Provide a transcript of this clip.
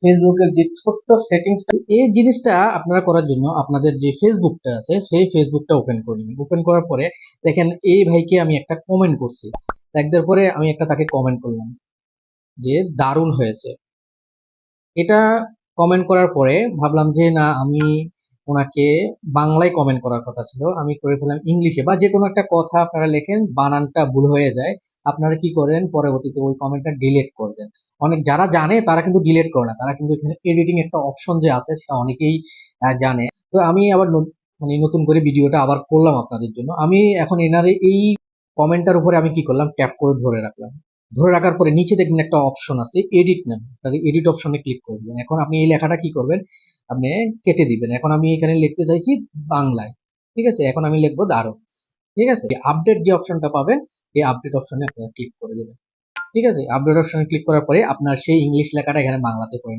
ফেসবুকের যে ছোট্ট সেটিংস, এই জিনিসটা আপনারা করার জন্য আপনাদের যে ফেসবুকটা আছে সেই ফেসবুকটা ওপেন করে নিন। ওপেন করার পরে দেখেন এই ভাইকে আমি একটা কমেন্ট করছি, একদের পরে আমি একটা তাকে কমেন্ট করলাম যে দারুণ হয়েছে। এটা কমেন্ট করার পরে ভাবলাম যে না, আমি ওনাকে বাংলায় কমেন্ট করার কথা ছিল, আমি করে ফেললাম ইংলিশে। বা যে কোনো একটা কথা আপনারা লেখেন, বানানটা ভুল হয়ে যায়, আপনারা কি করেন পরবর্তীতে ওই কমেন্টটা ডিলিট করে দেন। অনেক যারা জানে তারা কিন্তু ডিলিট করে না, তারা কিন্তু এখানে এডিটিং একটা অপশন যে আছে সেটা অনেকেই জানে। তো আমি আবার মানে নতুন করে ভিডিওটা আবার করলাম আপনাদের জন্য। আমি এখন এনারে এই কমেন্টটার উপরে আমি কি করলাম, ট্যাপ করে ধরে রাখলাম। ধরে রাখার পরে নিচে দেখবেন একটা অপশন আছে এডিট নাম, তাহলে এডিট অপশনে ক্লিক করে দিবেন। এখন আপনি এই লেখাটা কি করবেন, আপনি কেটে দিবেন। এখন আমি এখানে লিখতে চাইছি বাংলায়, ঠিক আছে, এখন আমি লিখবো দারুণ। ঠিক আছে, আপডেট যে অপশনটা পাবেন, এই আপডেট অপশনে আপনারা ক্লিক করে দেবেন। ঠিক আছে, আপডেট অপশনে ক্লিক করার পরে আপনার সেই ইংলিশ লেখাটা এখানে বাংলাতে পড়ে